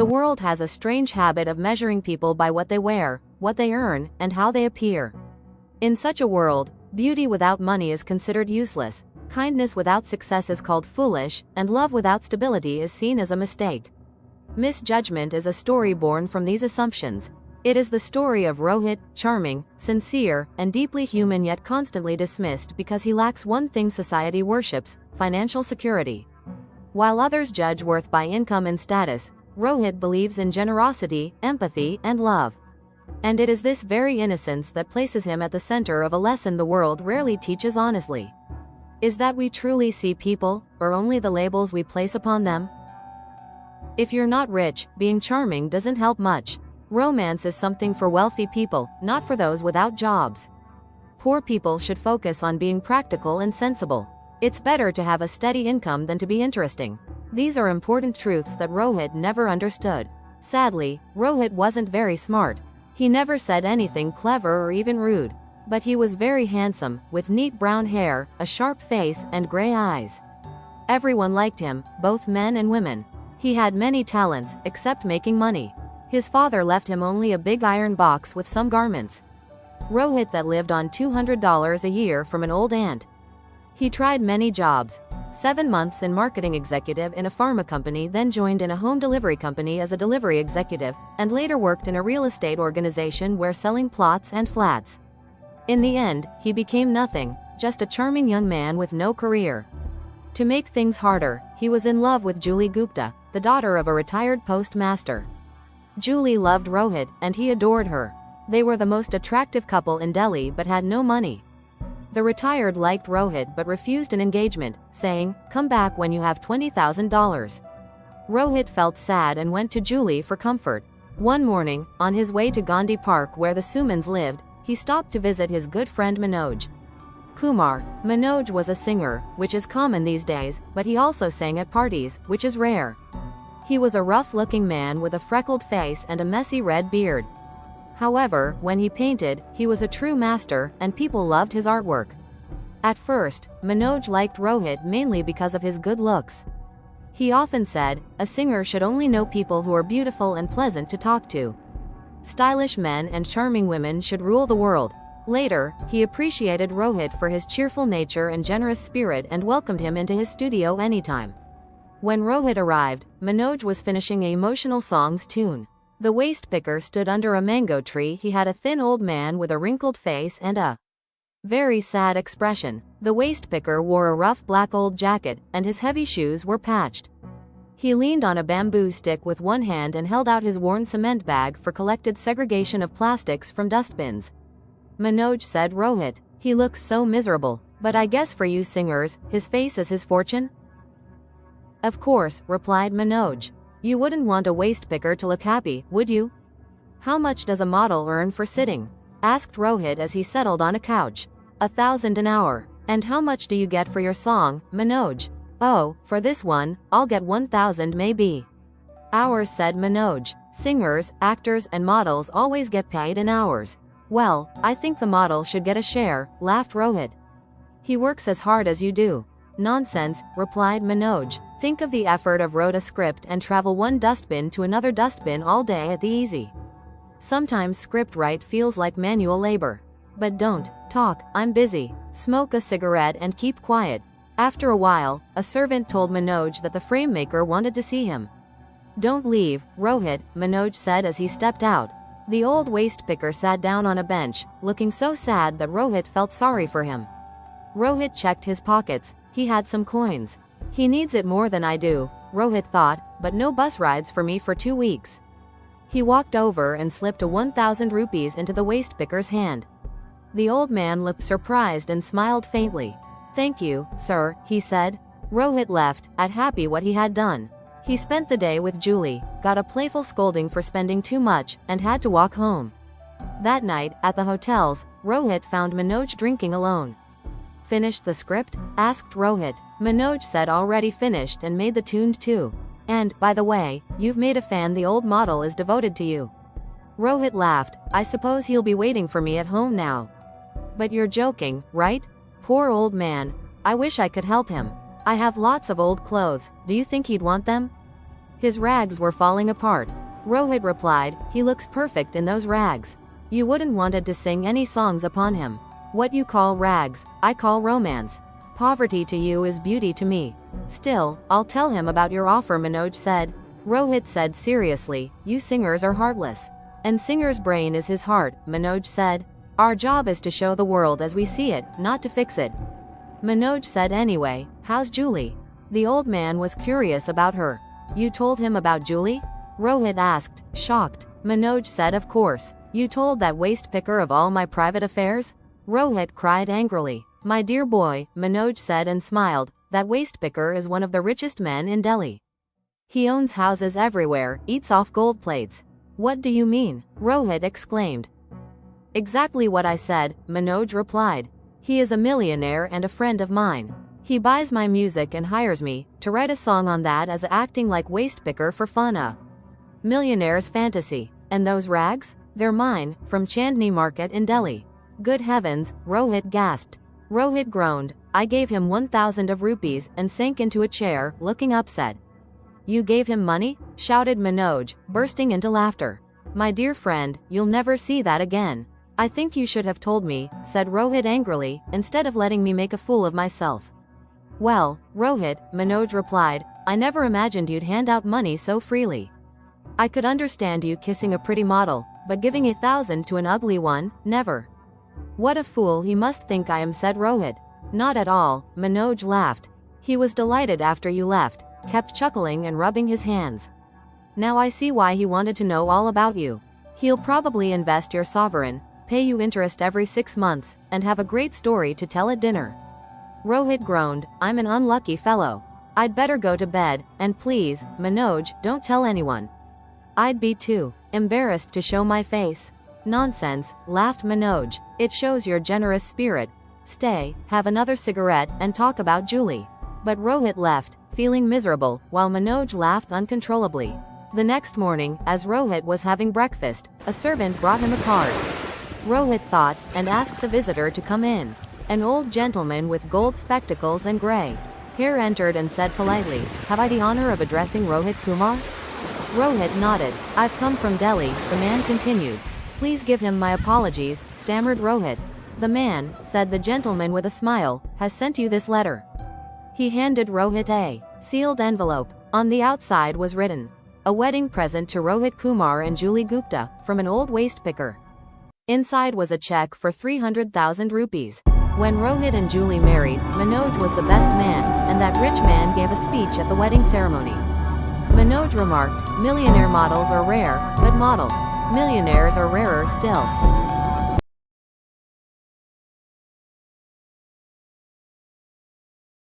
world has a strange habit of measuring people by what they wear, what they earn, and how they appear. In such a world, beauty without money is considered useless, kindness without success is called foolish, and love without stability is seen as a mistake. Judgement is a story born from these assumptions. It is the story of Rohit, charming, sincere, and deeply human yet constantly dismissed because he lacks one thing society worships: financial security. While others judge worth by income and status, Rohit believes in generosity, empathy, and love. And it is this very innocence that places him at the center of a lesson the world rarely teaches honestly. Is that we truly see people, or only the labels we place upon them? If you're not rich, being charming doesn't help much. Romance is something for wealthy people, not for those without jobs. Poor people should focus on being practical and sensible. It's better to have a steady income than to be interesting. These are important truths that Rohit never understood. Sadly, Rohit wasn't very smart. He never said anything clever or even rude. But he was very handsome, with neat brown hair, a sharp face, and gray eyes. Everyone liked him, both men and women. He had many talents, except making money. His father left him only a big iron box with some garments. Rohit that lived on $200 a year from an old aunt. He tried many jobs. 7 months in marketing executive in a pharma company, then joined in a home delivery company as a delivery executive, and later worked in a real estate organization where selling plots and flats. In the end, he became nothing, just a charming young man with no career. To make things harder, he was in love with Julie Gupta, the daughter of a retired postmaster. Julie loved Rohit, and he adored her. They were the most attractive couple in Delhi but had no money. The retired liked Rohit but refused an engagement, saying, "Come back when you have $20,000. Rohit felt sad and went to Julie for comfort. One morning, on his way to Gandhi Park where the Sumans lived, he stopped to visit his good friend Manoj Kumar. Manoj was a singer, which is common these days, but he also sang at parties, which is rare. He was a rough-looking man with a freckled face and a messy red beard. However, when he painted, he was a true master, and people loved his artwork. At first, Manoj liked Rohit mainly because of his good looks. He often said, "A singer should only know people who are beautiful and pleasant to talk to. Stylish men and charming women should rule the world." Later, he appreciated Rohit for his cheerful nature and generous spirit and welcomed him into his studio anytime. When Rohit arrived, Manoj was finishing an emotional song's tune. The waste picker stood under a mango tree. He had a thin old man with a wrinkled face and a very sad expression. The waste picker wore a rough black old jacket, and his heavy shoes were patched. He leaned on a bamboo stick with one hand and held out his worn cement bag for collected segregation of plastics from dustbins. Manoj said, "Rohit, he looks so miserable, but I guess for you singers, his face is his fortune?" "Of course," replied Manoj. "You wouldn't want a waste picker to look happy, would you?" "How much does a model earn for sitting?" asked Rohit as he settled on a couch. "1,000 an hour." "And how much do you get for your song, Manoj?" "Oh, for this one, I'll get 1,000 maybe." "Hours," said Manoj. "Singers, actors, and models always get paid in hours." "Well, I think the model should get a share," laughed Rohit. "He works as hard as you do." "Nonsense," replied Manoj. "Think of the effort of write a script and travel one dustbin to another dustbin all day at the easy. Sometimes script write feels like manual labor. But don't talk, I'm busy. Smoke a cigarette and keep quiet." After a while, a servant told Manoj that the frame maker wanted to see him. "Don't leave, Rohit," Manoj said as he stepped out. The old waste picker sat down on a bench, looking so sad that Rohit felt sorry for him. Rohit checked his pockets. He had some coins. "He needs it more than I do," Rohit thought, "but no bus rides for me for 2 weeks." He walked over and slipped a 1,000 rupees into the waste picker's hand. The old man looked surprised and smiled faintly. "Thank you, sir," he said. Rohit left, happy what he had done. He spent the day with Julie, got a playful scolding for spending too much, and had to walk home. That night, at the hotels, Rohit found Manoj drinking alone. "Finished the script?" asked Rohit. Manoj said already finished and made the tune too. "And, by the way, you've made a fan. The old model is devoted to you." Rohit laughed. "I suppose he'll be waiting for me at home now." "But you're joking, right? Poor old man. I wish I could help him. I have lots of old clothes. Do you think he'd want them?" His rags were falling apart. Rohit replied, he looks perfect in those rags. You wouldn't wanted to sing any songs upon him. What you call rags, I call romance. Poverty to you is beauty to me. Still, I'll tell him about your offer, Manoj said. Rohit said seriously, you singers are heartless. And singer's brain is his heart, Manoj said. Our job is to show the world as we see it, not to fix it. Manoj said anyway, how's Julie? The old man was curious about her. You told him about Julie? Rohit asked, shocked. Manoj said of course. You told that waste picker of all my private affairs? Rohit cried angrily. My dear boy, Manoj said and smiled, that waste picker is one of the richest men in Delhi. He owns houses everywhere, eats off gold plates. What do you mean? Rohit exclaimed. Exactly what I said, Manoj replied. He is a millionaire and a friend of mine. He buys my music and hires me to write a song on that as acting like waste picker for fun. A millionaire's fantasy. And those rags? They're mine, from Chandni Market in Delhi. Good heavens, Rohit gasped. Rohit groaned. I gave him 1,000 of rupees and sank into a chair, looking upset. You gave him money? Shouted Manoj, bursting into laughter. My dear friend, you'll never see that again. I think you should have told me, said Rohit angrily, instead of letting me make a fool of myself. Well, Rohit, Manoj replied, I never imagined you'd hand out money so freely. I could understand you kissing a pretty model, but giving 1,000 to an ugly one, never. What a fool he must think I am, said Rohit. Not at all, Manoj laughed. He was delighted after you left, kept chuckling and rubbing his hands. Now I see why he wanted to know all about you. He'll probably invest your sovereign, pay you interest every 6 months, and have a great story to tell at dinner. Rohit groaned, I'm an unlucky fellow. I'd better go to bed, and please, Manoj, don't tell anyone. I'd be too embarrassed to show my face. Nonsense, laughed Manoj. It shows your generous spirit. Stay, have another cigarette, and talk about Julie. But Rohit left, feeling miserable, while Manoj laughed uncontrollably. The next morning, as Rohit was having breakfast, a servant brought him a card. Rohit thought, and asked the visitor to come in. An old gentleman with gold spectacles and grey hair entered and said politely, Have I the honor of addressing Rohit Kumar? Rohit nodded. I've come from Delhi, the man continued. Please give him my apologies, stammered Rohit. The man, said the gentleman with a smile, has sent you this letter. He handed Rohit a sealed envelope. On the outside was written, a wedding present to Rohit Kumar and Julie Gupta, from an old waste picker. Inside was a check for 300,000 rupees. When Rohit and Julie married, Manoj was the best man, and that rich man gave a speech at the wedding ceremony. Manoj remarked, millionaire models are rare, but model millionaires are rarer still.